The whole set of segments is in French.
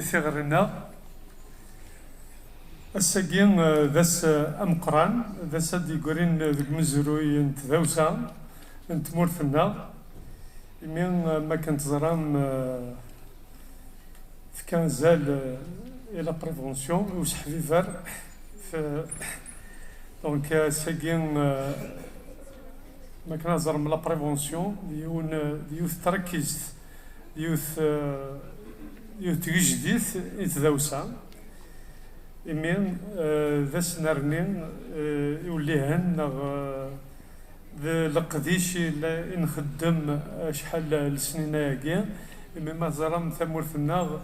ثغرنا الساقين ذاس أمقران ذاس ديقورين ذوك مزروي نتذاوسا نتمورثنا من ما كنت زرام في كان زال إلى بريفونسيون وسح فيفر في دونك ساقين ما كان زرام لا بريفونسيون ديوث تركيز يوث تجديث يتذاوسا إمين ذا سنرنين يوليهن لقديش نخدم شحال السنين هاكي إمين ما زرام ثمورثنا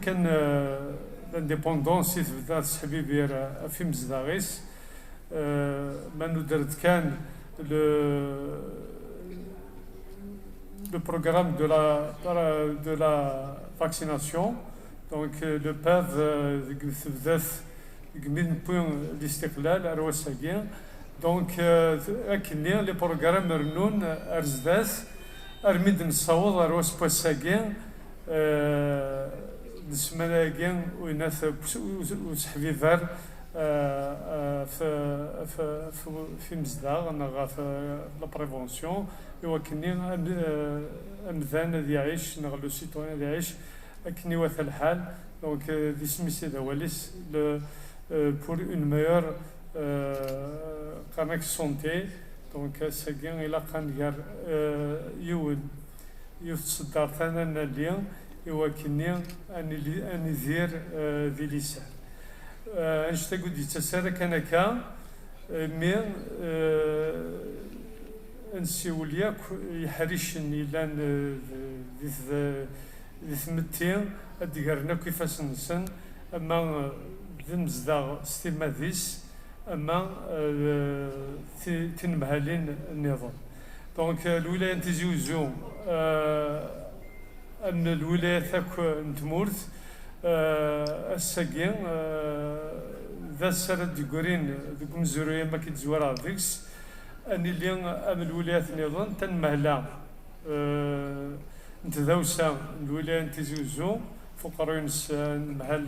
كان لانديبوندونس تبدا سحبيبي في مزداغيس ما ندرت كان le programme de la vaccination. Donc, le PAV, donc, les programmes رنون أرزداث أرميد نصوض أروس بوساقين نسمناقين ويناث وسحفيفر في مزداغ أنا في لا بريفونسيون يوكني أمذان ذي يعيش نغلو سيتوان ذي يعيش أكني واث الحال دونك دي سميسي دواليس pour une meilleure كانك سونتي دونك ساكين إلا كان يار يوث صدار ثانا ناليا يوكني أني ذير ذي لسان أنشتا قد يتسارى كان كا مي نسيولياك يحريشني لان ذي ثمتين أدقرنا كيفاش نسن أما ذي مزداغ ستيما ذيس أما تنمهالين النظام دونك الولاية نتزيوزو أن الولاية ثاك نتمورث الساقين ذا السرد ديقورين ذوك مزروية ما كيتزورا ذيكس أني اللي أم الولايات النظام تنمهلا نتذاوسا الولاية نتزوزو فقرين محل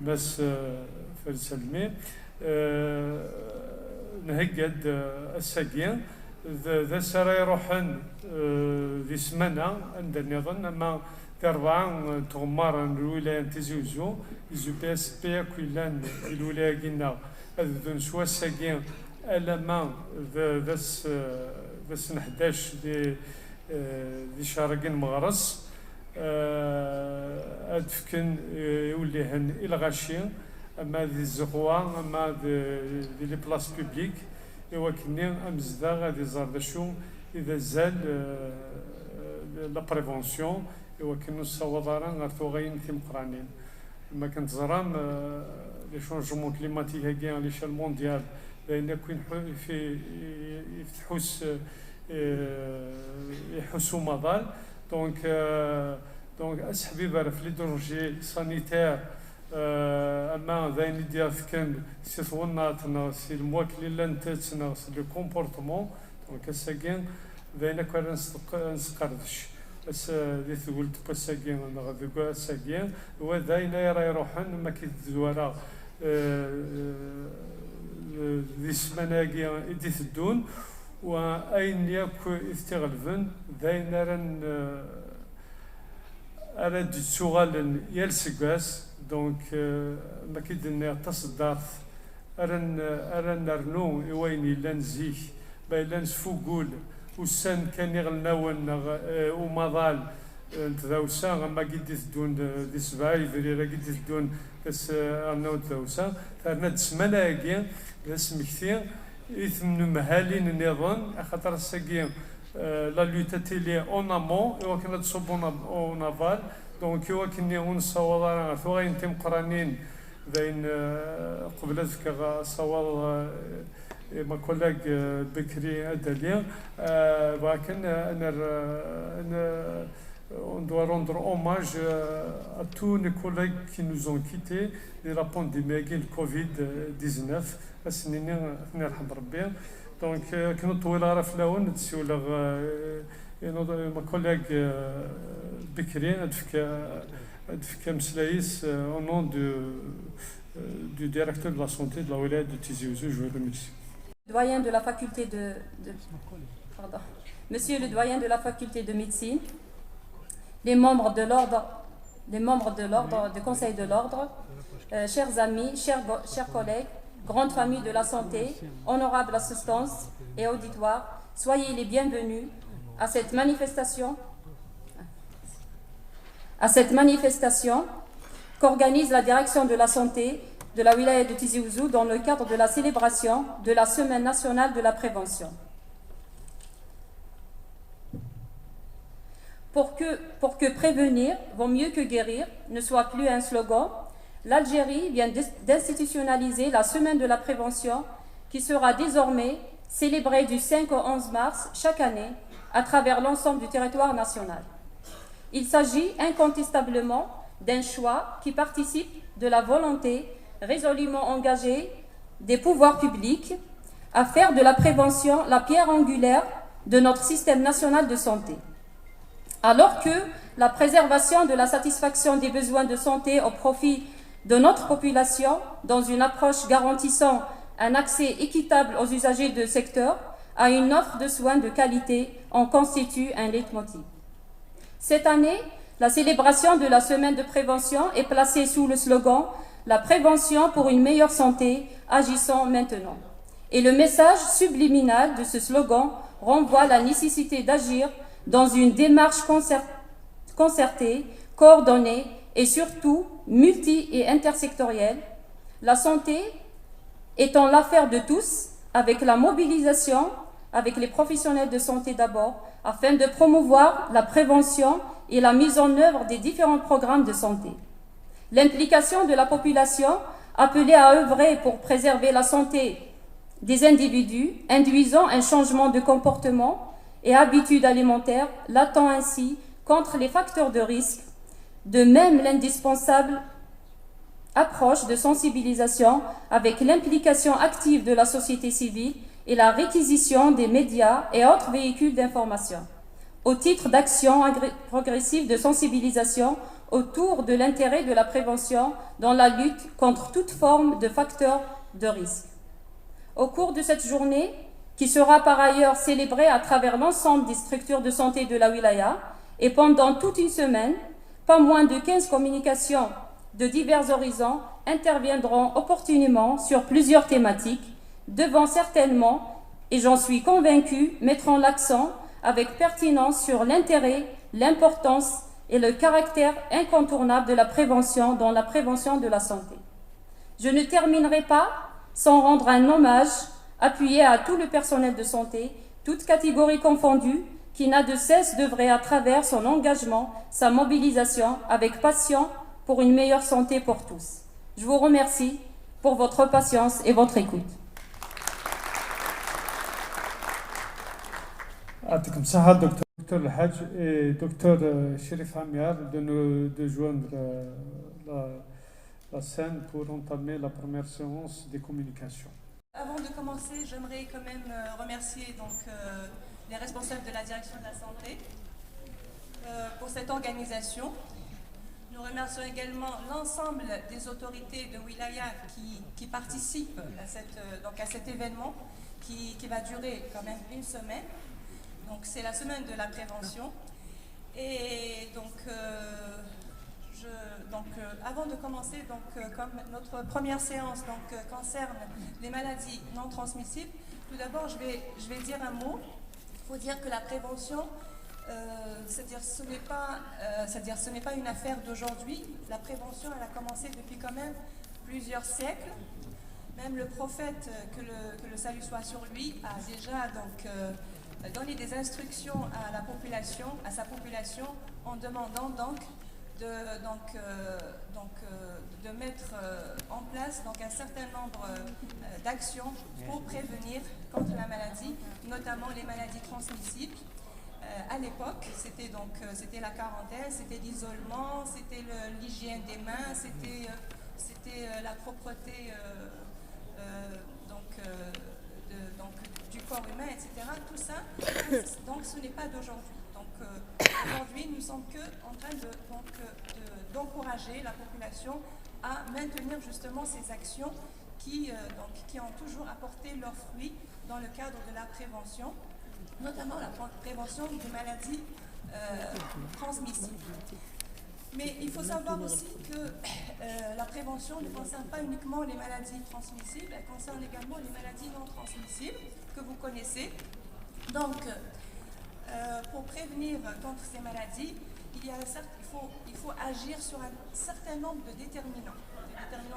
ماس فارس سلمي نهقد الساقين ذا سرا يروحن ذي سمانة عند النظام أما كربعة تغمار الولاية تزوجو يزو بي اس بي كويلان الولاية قلنا أذن سوا الساقين ألما ذا سنة 11 دي شارقين مغرس أدفكن يوليهن إلى غاشين أما ذي الزغوة أما ذي لي بلاس بيبليك يوكني أمزدا غادي زاردشو إذا زال لا بريفونسيون يوكنو الصوضارا غير توغين تيمقرانين ما كنت زرام لي شونجمون كليماتيك هاكي على ليشال مونديال لأن كوين في يفتحوس يحسوا مظال دونك أسحبي في ليدولوجي سانيتير أما ذاين ديال كان سي ثوناتنا سي المواكلين لانتاتنا سي لو كومبورتمون دونك الساكين ذاين كان نسقردش بس دي تقول بساكين غادي الساكين هو ذاين راه يروحن ما كيتزورا ذي السماناكي إدي تدون وأين ياك يستغلفن ذاين أراد تسوغال يالسقاس دونك ما كيدنا تصدرت أرن نرنو إويني لانزيك بايلان سفوقول وسان كان يغلناون ومظال نتذاوسا ما قد تدون دي سبعي ذري راه قد تدون بس أنا تذاوسا ثارنا تسماناكي اسم كثير يثمن مهالين النظام خاطر الساقين لا لوتا تيلي اون امون وكنا تصوبون اون افال دونك وكني ونصوض ثوين تيم قرانين بين قبل ذكر صوال ما كولاك بكري اداليا ولكن انا on doit rendre hommage à tous les collègues qui nous ont quittés de la pandémie de Covid-19. السنين نرحم ربي دونك كنا طويل غرا في الاول نتسولغ et ma collègue Bekri Adfika Mslaïs, au nom du directeur de la santé de la Wilaya de Tizi Ouzou. Je vous remercie. Doyen de la faculté pardon. Monsieur le doyen de la faculté de médecine, les membres de l'ordre, du conseil de l'ordre, chers amis, chers collègues, grande famille de la santé, honorable assistance et auditoire, soyez les bienvenus à cette manifestation qu'organise la direction de la santé de la wilaya de Tizi Ouzou dans le cadre de la célébration de la Semaine nationale de la prévention. Pour que prévenir vaut mieux que guérir ne soit plus un slogan, l'Algérie vient d'institutionnaliser la Semaine de la prévention qui sera désormais célébrée du 5 au 11 mars chaque année à travers l'ensemble du territoire national. Il s'agit incontestablement d'un choix qui participe de la volonté résolument engagée des pouvoirs publics à faire de la prévention la pierre angulaire de notre système national de santé. Alors que la préservation de la satisfaction des besoins de santé au profit de notre population, dans une approche garantissant un accès équitable aux usagers de secteur, à une offre de soins de qualité, en constitue un leitmotiv. Cette année, la célébration de la semaine de prévention est placée sous le slogan « La prévention pour une meilleure santé, agissons maintenant ». Et le message subliminal de ce slogan renvoie à la nécessité d'agir dans une démarche concertée, coordonnée et surtout multi- et intersectorielle, la santé étant l'affaire de tous, avec la mobilisation, avec les professionnels de santé d'abord, afin de promouvoir la prévention et la mise en œuvre des différents programmes de santé. L'implication de la population appelée à œuvrer pour préserver la santé des individus, induisant un changement de comportement et habitudes alimentaires, l'attend ainsi contre les facteurs de risque, de même l'indispensable approche de sensibilisation avec l'implication active de la société civile et la réquisition des médias et autres véhicules d'information, au titre d'actions progressives de sensibilisation autour de l'intérêt de la prévention dans la lutte contre toute forme de facteurs de risque. Au cours de cette journée, qui sera par ailleurs célébrée à travers l'ensemble des structures de santé de la wilaya, et pendant toute une semaine, pas moins de 15 communications de divers horizons interviendront opportunément sur plusieurs thématiques, devant certainement, et j'en suis convaincue, mettront l'accent avec pertinence sur l'intérêt, l'importance et le caractère incontournable de la prévention dans la prévention de la santé. Je ne terminerai pas sans rendre un hommage appuyé à tout le personnel de santé, toutes catégories confondues, qui n'a de cesse d'œuvrer à travers son engagement, sa mobilisation avec passion pour une meilleure santé pour tous. Je vous remercie pour votre patience et votre écoute. Docteur El Hadj et docteur Chérif Amiar de joindre la scène pour entamer la première séance des communications. Avant de commencer, j'aimerais quand même remercier les responsables de la direction de la santé pour cette organisation. Nous remercions également l'ensemble des autorités de Wilaya qui participent à cet événement qui va durer quand même une semaine. Donc c'est la semaine de la prévention. Et avant de commencer, comme notre première séance concerne les maladies non transmissibles, tout d'abord je vais dire un mot. Il faut dire que la prévention, ce n'est pas une affaire d'aujourd'hui. La prévention, elle a commencé depuis quand même plusieurs siècles. Même le prophète, que le salut soit sur lui, a déjà donné des instructions à sa population, en demandant de mettre en place un certain nombre d'actions pour prévenir contre la maladie, notamment les maladies transmissibles. À l'époque, c'était la quarantaine, c'était l'isolement, c'était l'hygiène des mains, c'était la propreté du corps humain, etc. Tout ça, donc ce n'est pas d'aujourd'hui. aujourd'hui, nous ne sommes que en train d'encourager la population à maintenir justement ces actions qui ont toujours apporté leurs fruits dans le cadre de la prévention, notamment la prévention des maladies transmissibles. Mais il faut savoir aussi que la prévention ne concerne pas uniquement les maladies transmissibles, elle concerne également les maladies non transmissibles que vous connaissez. Donc, pour prévenir contre ces maladies, il faut agir sur un certain nombre de déterminants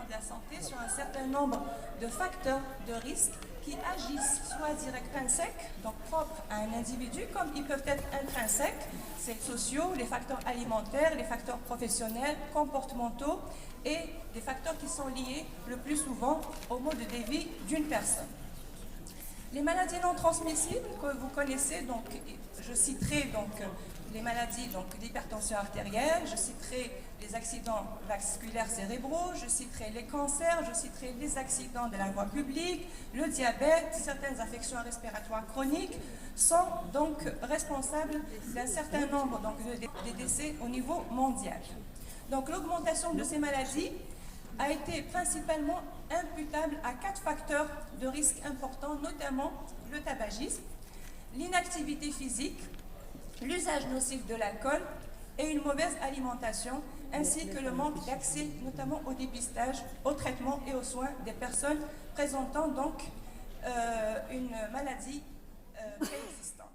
de la santé, sur un certain nombre de facteurs de risque qui agissent soit intrinsèques, donc propres à un individu, comme ils peuvent être intrinsèques, c'est sociaux, les facteurs alimentaires, les facteurs professionnels, comportementaux et des facteurs qui sont liés le plus souvent au mode de vie d'une personne. Les maladies non transmissibles que vous connaissez, donc je citerai donc les maladies d'hypertension artérielle, je citerai les accidents vasculaires cérébraux, je citerai les cancers, je citerai les accidents de la voie publique, le diabète, certaines affections respiratoires chroniques sont donc responsables d'un certain nombre de décès au niveau mondial. Donc l'augmentation de ces maladies a été principalement imputable à 4 facteurs de risque importants, notamment le tabagisme, l'inactivité physique, l'usage nocif de l'alcool et une mauvaise alimentation, ainsi que le manque d'accès notamment au dépistage, au traitement et aux soins des personnes présentant donc une maladie préexistante.